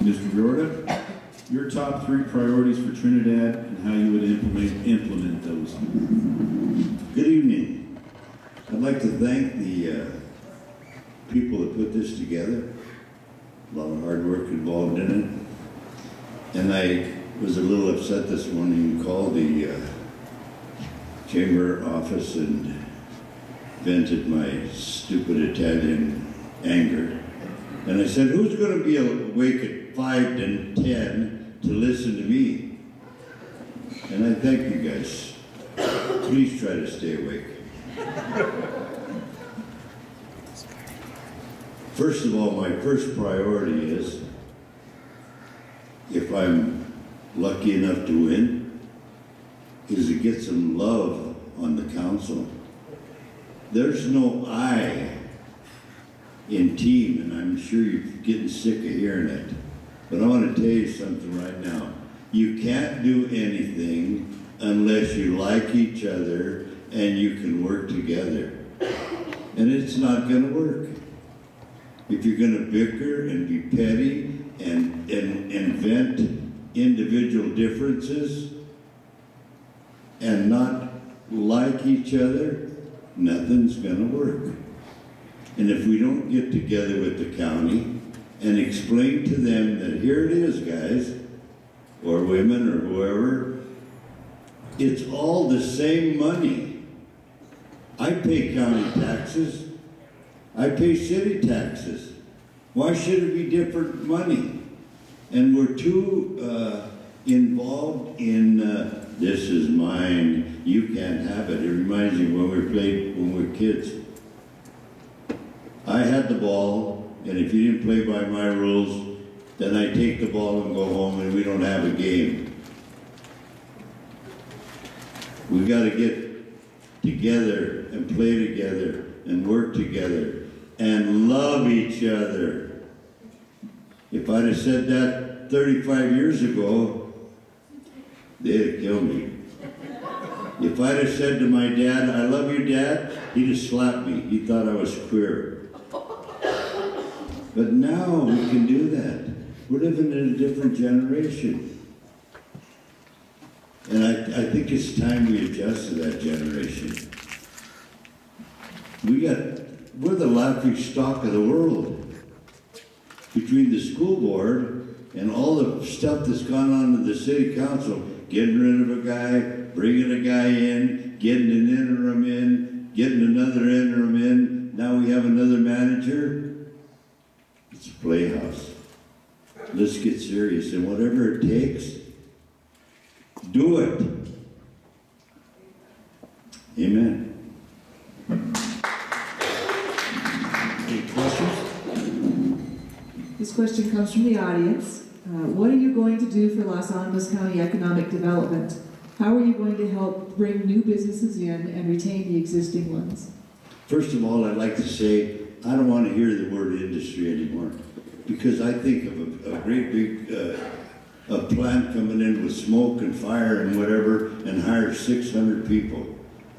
Mr. Reorda, your top 3 priorities for Trinidad and how you would implement those. Good evening. I'd like to thank the people that put this together. A lot of hard work involved in it. And I was a little upset this morning and called the chamber office and vented my stupid Italian anger. And I said, who's going to be awake at 5 and 10 to listen to me? And I thank you guys. Please try to stay awake. First of all, my first priority is, if I'm lucky enough to win, is to get some love on the council. There's no I in team, and I'm sure you're getting sick of hearing it. But I want to tell you something right now. You can't do anything unless you like each other and you can work together. And it's not going to work. If you're going to bicker and be petty and vent individual differences and not like each other, nothing's going to work. And if we don't get together with the county and explain to them that here it is, guys, or women or whoever, it's all the same money. I pay county taxes. I pay city taxes. Why should it be different money? And we're too involved in this is mine, you can't have it. It reminds me when we were kids. I had the ball, and if you didn't play by my rules, then I take the ball and go home and we don't have a game. We've got to get together and play together and work together and love each other. If I'd have said that 35 years ago, they'd have killed me. If I'd have said to my dad, I love you, Dad, he'd have slapped me. He thought I was queer. But now we can do that. We're living in a different generation. And I think it's time we adjust to that generation. We're the laughing stock of the world. Between the school board and all the stuff that's gone on in the city council, getting rid of a guy, bringing a guy in, getting an interim in, getting another interim in, now we have another manager. It's a playhouse. Let's get serious, and whatever it takes, do it. Amen. Any questions? This question comes from the audience. What are you going to do for Los Alamos County economic development? How are you going to help bring new businesses in and retain the existing ones? First of all, I'd like to say, I don't want to hear the word industry anymore, because I think of a great big a plant coming in with smoke and fire and whatever and hire 600 people.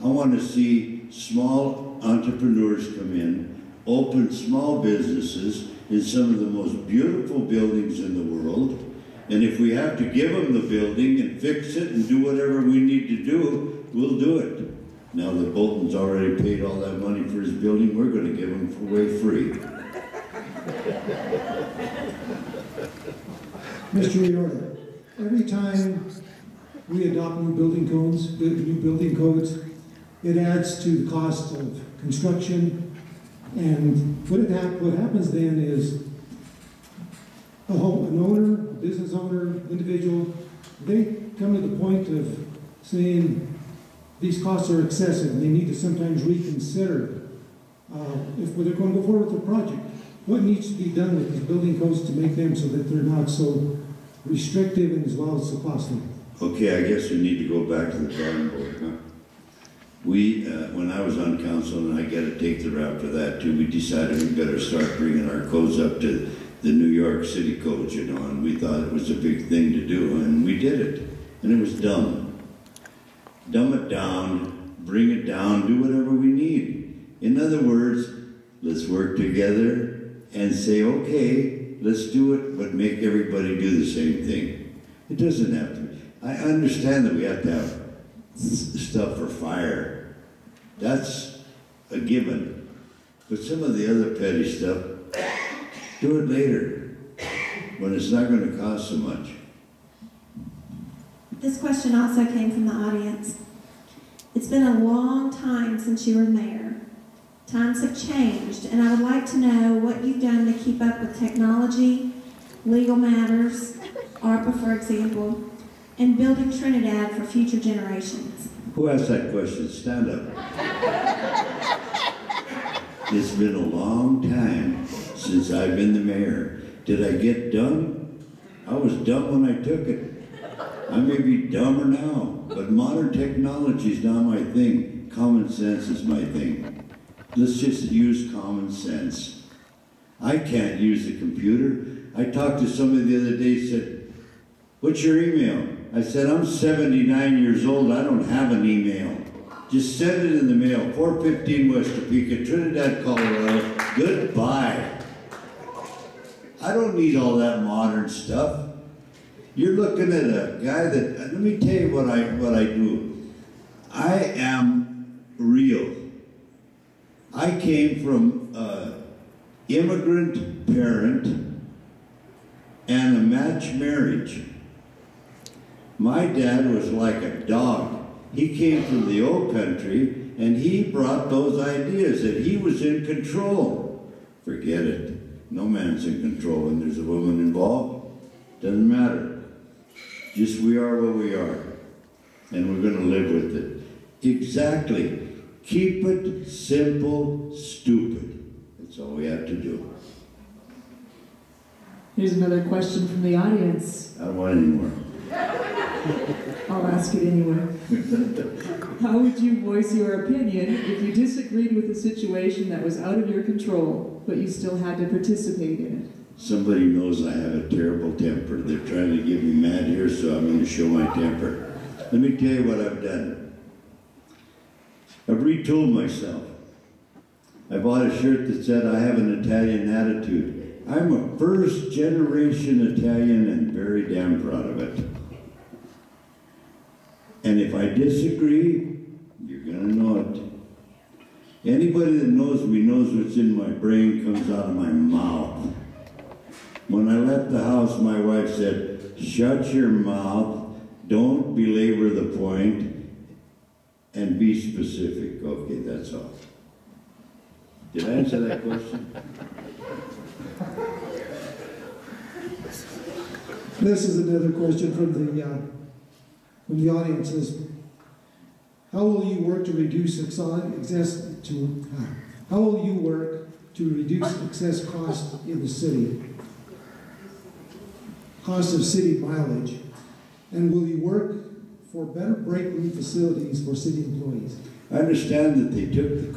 I want to see small entrepreneurs come in, open small businesses in some of the most beautiful buildings in the world, and if we have to give them the building and fix it and do whatever we need to do, we'll do it. Now that Bolton's already paid all that money for his building, we're going to give him away free. Mr. Reorda, every time we adopt new building codes, it adds to the cost of construction, and what happens then is an owner, a business owner, individual, they come to the point of saying these costs are excessive and they need to sometimes reconsider if they're going to go forward with the project. What needs to be done with these building codes to make them so that they're not so restrictive and as well as so costly? Okay, I guess we need to go back to the drawing board, huh? We, when I was on council, and I got to take the rap for that too, we decided we better start bringing our codes up to the New York City codes, you know, and we thought it was a big thing to do, and we did it. And it was dumb. Dumb it down, bring it down, do whatever we need. In other words, let's work together and say, okay, let's do it, but make everybody do the same thing. It doesn't have to. I understand that we have to have stuff for fire. That's a given. But some of the other petty stuff, do it later, when it's not going to cost so much. This question also came from the audience. It's been a long time since you were mayor. Times have changed, and I would like to know what you've done to keep up with technology, legal matters, ARPA, for example, and building Trinidad for future generations. Who asked that question? Stand up. It's been a long time since I've been the mayor. Did I get dumb? I was dumb when I took it. I may be dumber now, but modern technology is not my thing. Common sense is my thing. Let's just use common sense. I can't use a computer. I talked to somebody the other day, said, what's your email? I said, I'm 79 years old, I don't have an email. Just send it in the mail, 415 West Topeka, Trinidad, Colorado, goodbye. I don't need all that modern stuff. You're looking at a guy that, let me tell you what I do. I am real. I came from an immigrant parent and a matched marriage. My dad was like a dog. He came from the old country and he brought those ideas that he was in control. Forget it. No man's in control when there's a woman involved. Doesn't matter. Just we are what we are. And we're going to live with it. Exactly. Keep it simple, stupid. That's all we have to do. Here's another question from the audience. I don't want any more. I'll ask it anyway. How would you voice your opinion if you disagreed with a situation that was out of your control, but you still had to participate in it? Somebody knows I have a terrible temper. They're trying to get me mad here, so I'm going to show my temper. Let me tell you what I've done. I've retooled myself. I bought a shirt that said, I have an Italian attitude. I'm a first-generation Italian and very damn proud of it. And if I disagree, you're going to know it. Anybody that knows me knows what's in my brain comes out of my mouth. When I left the house, my wife said, shut your mouth, don't belabor the point, and be specific. Okay, that's all. Did I answer that question? This is another question from the audience. Is how will you work to reduce how will you work to reduce excess cost in the city? Cost of city mileage, and will you work for better break room facilities for city employees? I understand that they took the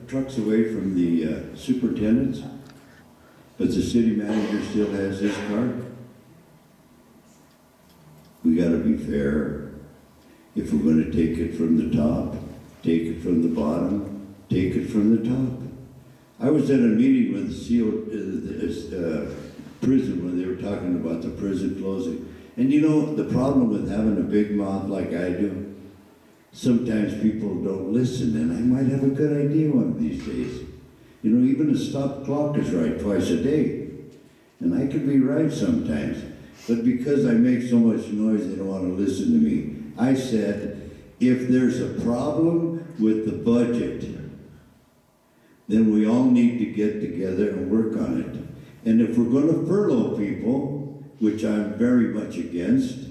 trucks away from the superintendents, but the city manager still has his car. We got to be fair. If we're going to take it from the top, take it from the bottom, take it from the top. I was at a meeting with the prison when they were talking about the prison closing. And you know, the problem with having a big mouth like I do, sometimes people don't listen, and I might have a good idea one of these days. You know, even a stop clock is right twice a day. And I could be right sometimes. But because I make so much noise, they don't want to listen to me. I said, if there's a problem with the budget, then we all need to get together and work on it. And if we're going to furlough people, which I'm very much against,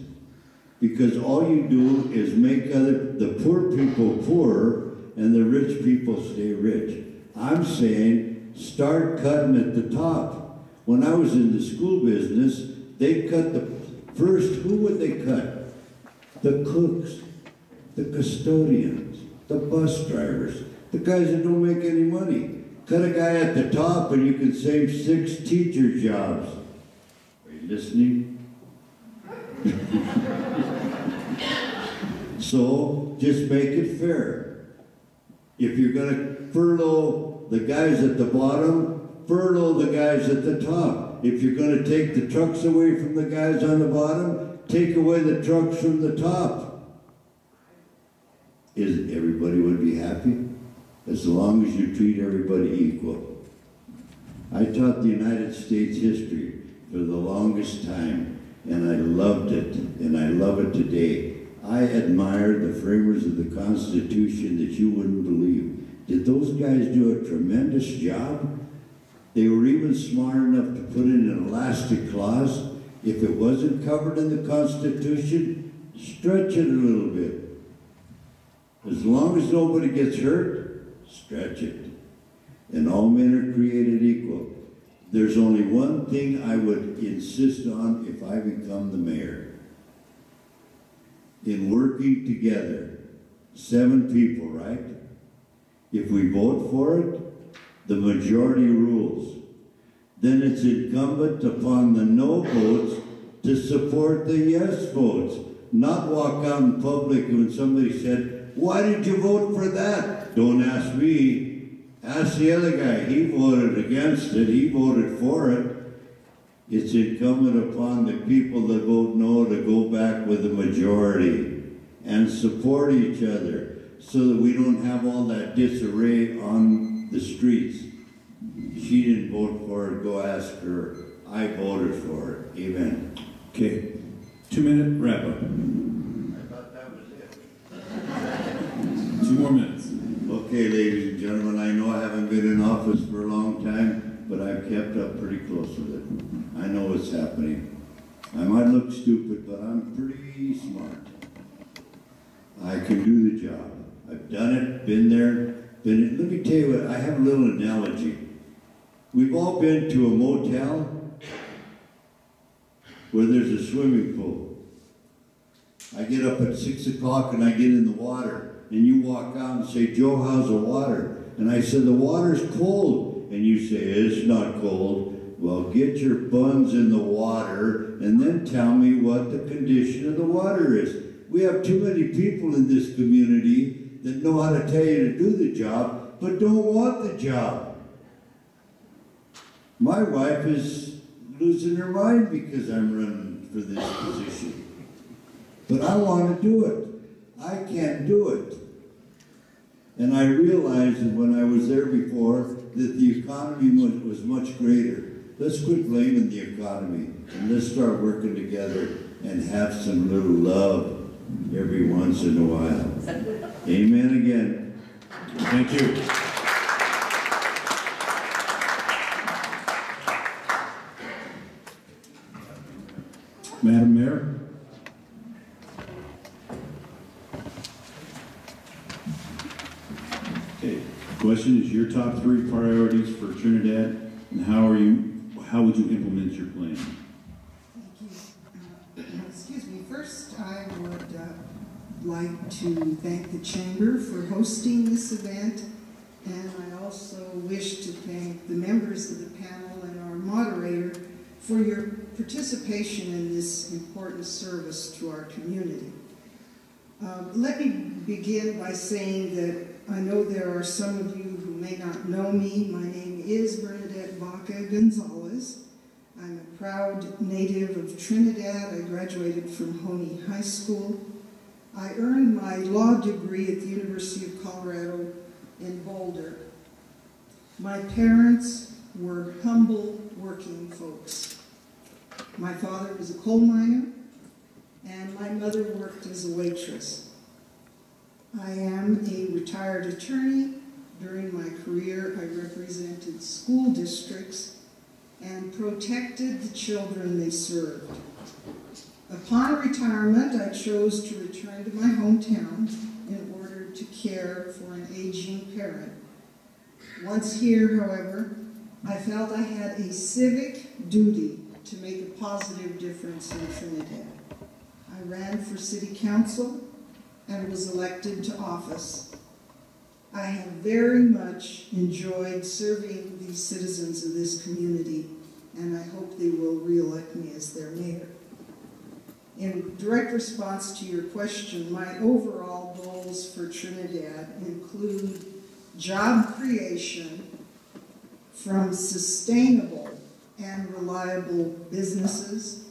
because all you do is make the poor people poor and the rich people stay rich. I'm saying start cutting at the top. When I was in the school business, they cut who would they cut? The cooks, the custodians, the bus drivers, the guys that don't make any money. Cut a guy at the top and you can save 6 teacher jobs. Are you listening? So, just make it fair. If you're going to furlough the guys at the bottom, furlough the guys at the top. If you're going to take the trucks away from the guys on the bottom, take away the trucks from the top. Everybody would be happy? As long as you treat everybody equal. I taught the United States history for the longest time, and I loved it, and I love it today. I admire the framers of the Constitution that you wouldn't believe. Did those guys do a tremendous job? They were even smart enough to put in an elastic clause. If it wasn't covered in the Constitution, stretch it a little bit. As long as nobody gets hurt, stretch it. And all men are created equal. There's only one thing I would insist on if I become the mayor. In working together, 7 people, right? If we vote for it, the majority rules. Then it's incumbent upon the no votes to support the yes votes. Not walk out in public when somebody said, "Why did you vote for that?" Don't ask me. Ask the other guy. He voted against it. He voted for it. It's incumbent upon the people that vote no to go back with the majority and support each other so that we don't have all that disarray on the streets. She didn't vote for it. Go ask her. I voted for it. Amen. Okay, 2-minute wrap up. I thought that was it. 2 more minutes. Okay, ladies and gentlemen, I know I haven't been in office for a long time, but I've kept up pretty close with it. I know what's happening. I might look stupid, but I'm pretty smart. I can do the job. I've done it, been there. Let me tell you what, I have a little analogy. We've all been to a motel where there's a swimming pool. I get up at 6 o'clock and I get in the water. And you walk out and say, "Joe, how's the water?" And I said, "The water's cold." And you say, "It's not cold." Well, get your buns in the water and then tell me what the condition of the water is. We have too many people in this community that know how to tell you to do the job, but don't want the job. My wife is losing her mind because I'm running for this position. But I want to do it. I can't do it. And I realized that when I was there before that the economy was much greater. Let's quit blaming the economy and let's start working together and have some little love every once in a while. Amen again. Thank you. Madam Mayor? Okay, question is your top 3 priorities for Trinidad, and how would you implement your plan? Thank you. Excuse me. First, I would like to thank the Chamber for hosting this event, and I also wish to thank the members of the panel and our moderator for your participation in this important service to our community. Let me begin by saying that I know there are some of you who may not know me. My name is Bernadette Baca Gonzales. I'm a proud native of Trinidad. I graduated from Honey High School. I earned my law degree at the University of Colorado in Boulder. My parents were humble working folks. My father was a coal miner, and my mother worked as a waitress. I am a retired attorney. During my career, I represented school districts and protected the children they served. Upon retirement, I chose to return to my hometown in order to care for an aging parent. Once here, however, I felt I had a civic duty to make a positive difference in Trinidad. I ran for city council and was elected to office. I have very much enjoyed serving the citizens of this community, and I hope they will re-elect me as their mayor. In direct response to your question, my overall goals for Trinidad include job creation from sustainable and and reliable businesses,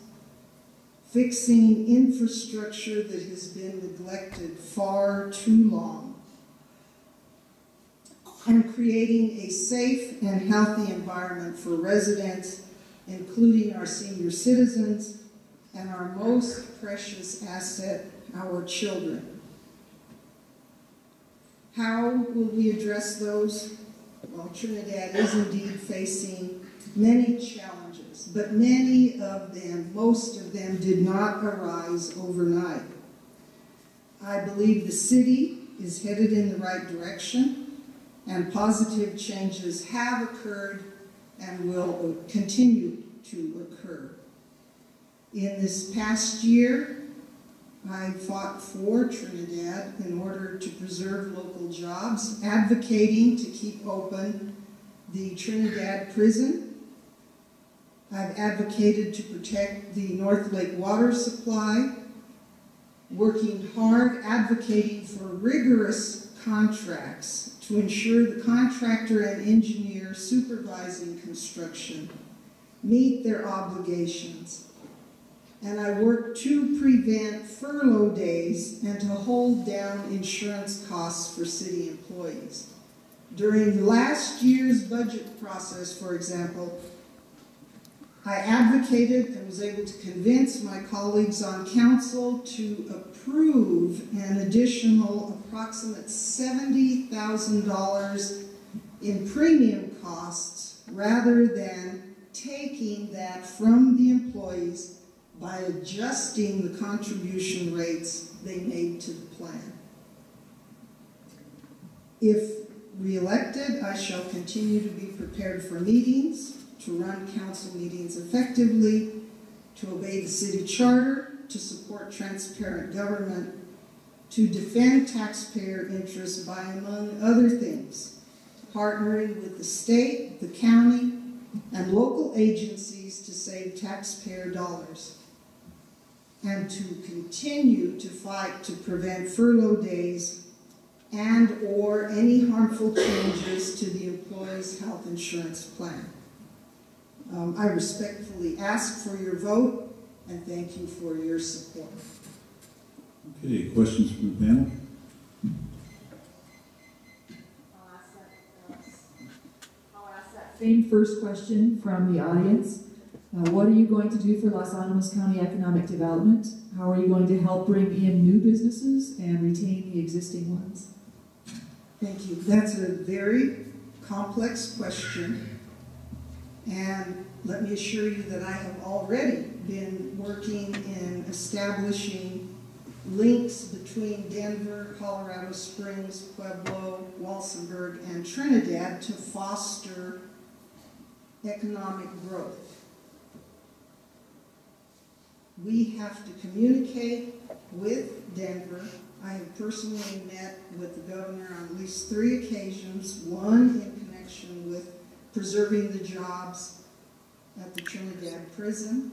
fixing infrastructure that has been neglected far too long, and creating a safe and healthy environment for residents, including our senior citizens and our most precious asset, our children. How will we address those? Well, Trinidad is indeed facing many challenges, but many of them, most of them, did not arise overnight. I believe the city is headed in the right direction, and positive changes have occurred and will continue to occur. In this past year, I fought for Trinidad in order to preserve local jobs, advocating to keep open the Trinidad prison. I've advocated to protect the North Lake water supply, working hard, advocating for rigorous contracts to ensure the contractor and engineer supervising construction meet their obligations. And I work to prevent furlough days and to hold down insurance costs for city employees. During last year's budget process, for example, I advocated and was able to convince my colleagues on council to approve an additional approximate $70,000 in premium costs rather than taking that from the employees by adjusting the contribution rates they made to the plan. If re-elected, I shall continue to be prepared for meetings, to run council meetings effectively, to obey the city charter, to support transparent government, to defend taxpayer interests by, among other things, partnering with the state, the county, and local agencies to save taxpayer dollars, and to continue to fight to prevent furlough days and or any harmful changes to the employee's health insurance plan. I respectfully ask for your vote and thank you for your support. Okay, questions from the panel? I'll ask that same first question from the audience. What are you going to do for Los Alamos County economic development? How are you going to help bring in new businesses and retain the existing ones? Thank you. That's a very complex question. And let me assure you that I have already been working in establishing links between Denver, Colorado Springs, Pueblo, Walsenburg, and Trinidad to foster economic growth. We have to communicate with Denver. I have personally met with the governor on at least 3 occasions, one in connection with preserving the jobs at the Trinidad prison.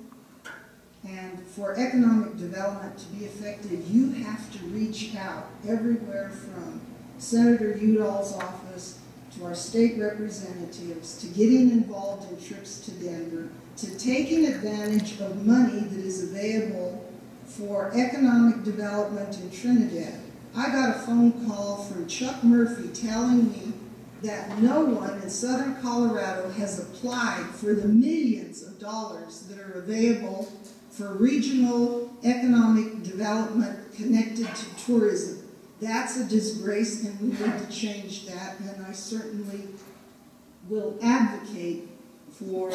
And for economic development to be effective, you have to reach out everywhere from Senator Udall's office to our state representatives, to getting involved in trips to Denver, to taking advantage of money that is available for economic development in Trinidad. I got a phone call from Chuck Murphy telling me that no one in southern Colorado has applied for the millions of dollars that are available for regional economic development connected to tourism. That's a disgrace, and we need to change that, and I certainly will advocate for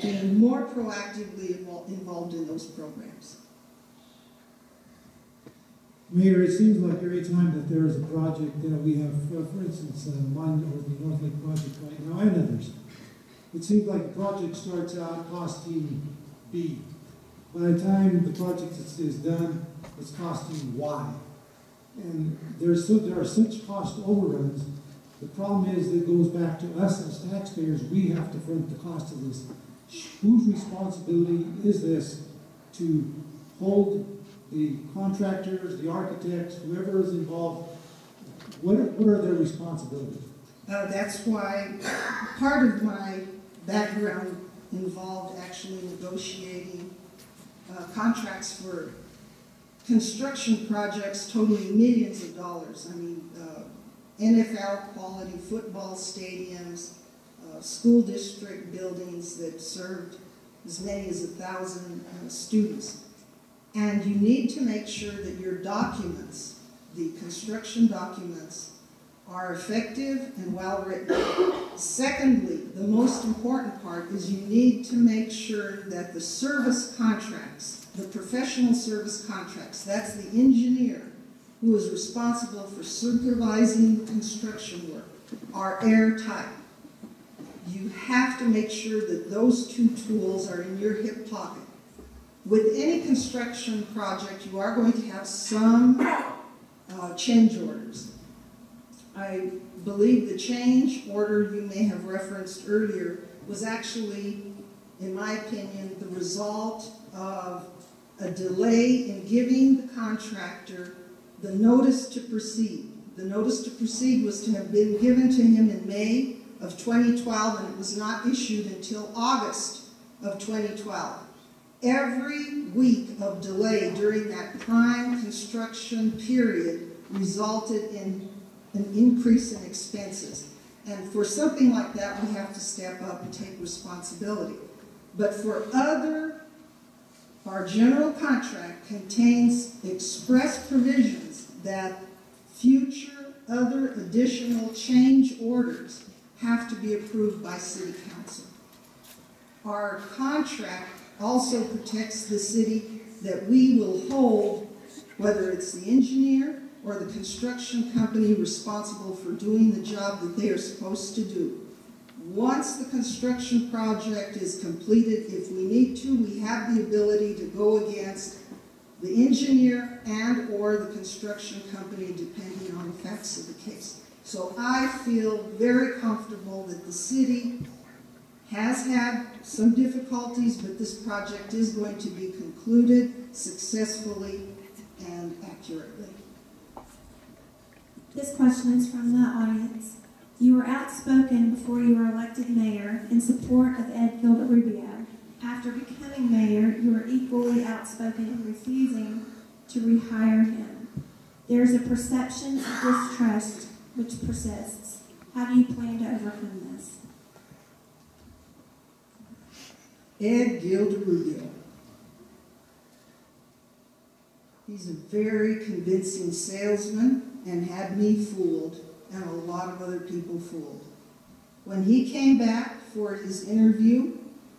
being more proactively involved in those programs. Mayor, it seems like every time that there is a project that we have, for instance, one or the North Lake project right now and others, it seems like the project starts out costing B. By the time the project is done, it's costing Y. And there are such cost overruns. The problem is that it goes back to us as taxpayers. We have to front the cost of this. Whose responsibility is this to hold the contractors, the architects, whoever is involved? What are their responsibilities? That's why part of my background involved actually negotiating contracts for construction projects totaling millions of dollars. I mean, NFL quality football stadiums, school district buildings that served as many as 1,000 students. And you need to make sure that your documents, the construction documents, are effective and well written. Secondly, the most important part is you need to make sure that the service contracts, the professional service contracts, that's the engineer who is responsible for supervising construction work, are airtight. You have to make sure that those two tools are in your hip pocket. With any construction project, you are going to have some change orders. I believe the change order you may have referenced earlier was actually, in my opinion, the result of a delay in giving the contractor the notice to proceed. The notice to proceed was to have been given to him in May of 2012, and it was not issued until August of 2012. Every week of delay during that prime construction period resulted in an increase in expenses. And for something like that, we have to step up and take responsibility. But for our general contract contains express provisions that future other additional change orders have to be approved by City Council. Our contract also protects the city that we will hold, whether it's the engineer or the construction company responsible for doing the job that they are supposed to do. Once the construction project is completed, if we need to, we have the ability to go against the engineer and or the construction company depending on the facts of the case. So I feel very comfortable that the city has had some difficulties, but this project is going to be concluded successfully and accurately. This question is from the audience. You were outspoken before you were elected mayor in support of Ed Gilda-Rubio. After becoming mayor, you were equally outspoken in refusing to rehire him. There is a perception of distrust which persists. How do you plan to overcome this? Ed Gilda-Rubio. He's a very convincing salesman and had me fooled and a lot of other people fooled. When he came back for his interview,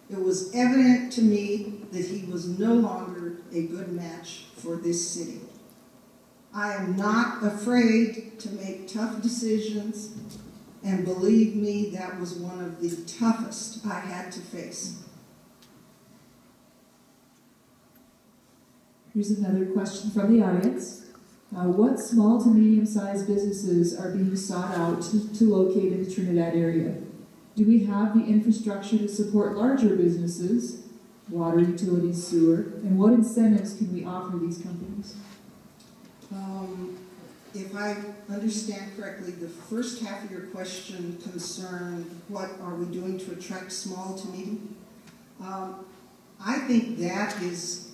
it was evident to me that he was no longer a good match for this city. I am not afraid to make tough decisions, and believe me, that was one of the toughest I had to face. Here's another question from the audience. What small to medium-sized businesses are being sought out to locate in the Trinidad area? Do we have the infrastructure to support larger businesses, water, utilities, sewer, and what incentives can we offer these companies? If I understand correctly, the first half of your question concerned what are we doing to attract small to medium? I think that is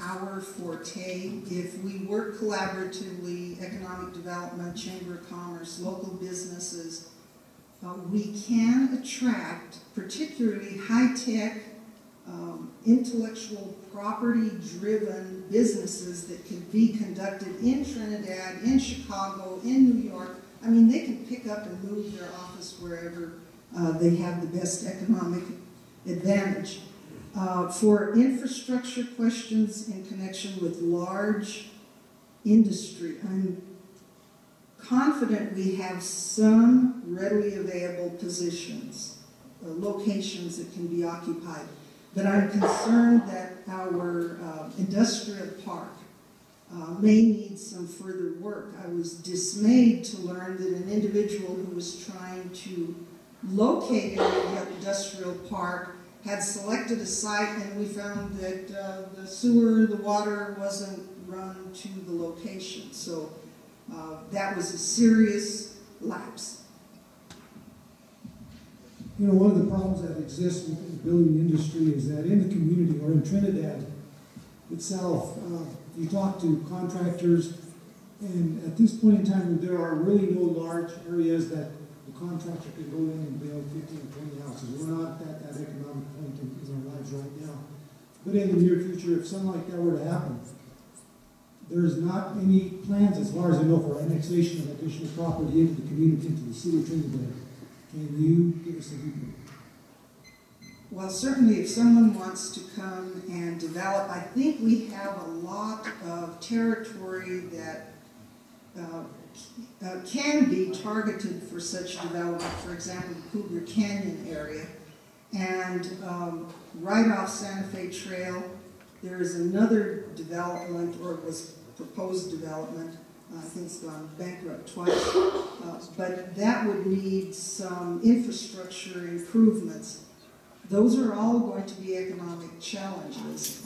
our forte. If we work collaboratively, economic development, chamber of commerce, local businesses, we can attract particularly high-tech, intellectual property-driven businesses that can be conducted in Trinidad, in Chicago, in New York. I mean, they can pick up and move their office wherever they have the best economic advantage. For infrastructure questions in connection with large industry, I'm confident we have some readily available positions, locations that can be occupied. But I'm concerned that our industrial park may need some further work. I was dismayed to learn that an individual who was trying to locate in the industrial park had selected a site, and we found that the sewer, the water wasn't run to the location. So that was a serious lapse. You know, one of the problems that exists within the building industry is that in the community or in Trinidad itself, you talk to contractors, and at this point in time, there are really no large areas that the contractor can go in and build 15 or 20 houses. We're not at that economic point in our lives right now. But in the near future, if something like that were to happen, there's not any plans, as far as I know, for annexation of additional property into the community, into the city of Trinidad. Can you give us a viewpoint? Well, certainly if someone wants to come and develop, I think we have a lot of territory that can be targeted for such development. For example, the Cougar Canyon area. And right off Santa Fe Trail, there is another development, or it was proposed development. I think it's gone bankrupt twice. But that would need some infrastructure improvements. Those are all going to be economic challenges.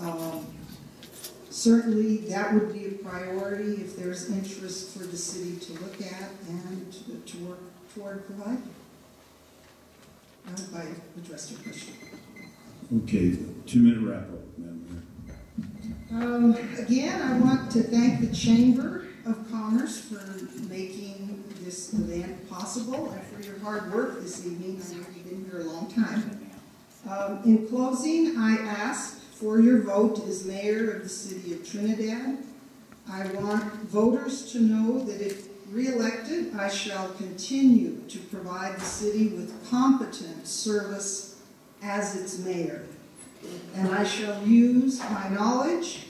Certainly, that would be a priority if there's interest for the city to look at and to work toward providing. I hope I addressed your question. Okay, 2-minute wrap-up, Madam Mayor. Again, I want to thank the Chamber of Commerce for making this event possible and for your hard work this evening. I know you've been here a long time. In closing, I ask for your vote as mayor of the city of Trinidad. I want voters to know that if re-elected, I shall continue to provide the city with competent service as its mayor. And I shall use my knowledge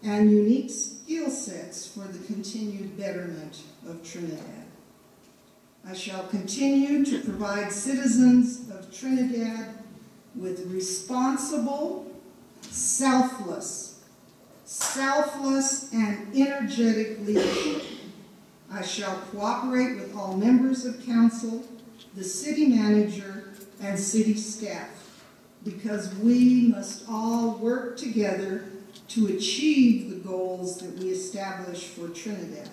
and unique skill sets for the continued betterment of Trinidad. I shall continue to provide citizens of Trinidad with responsible, selfless and energetic leadership. I shall cooperate with all members of council, the city manager, and city staff, because we must all work together to achieve the goals that we establish for Trinidad.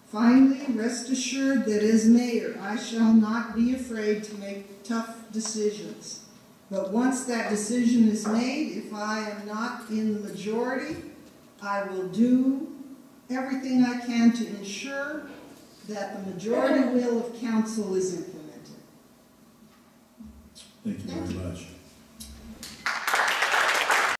Finally, rest assured that as mayor, I shall not be afraid to make tough decisions. But once that decision is made, if I am not in the majority, I will do everything I can to ensure that the majority will of council is implemented. Thank you very much.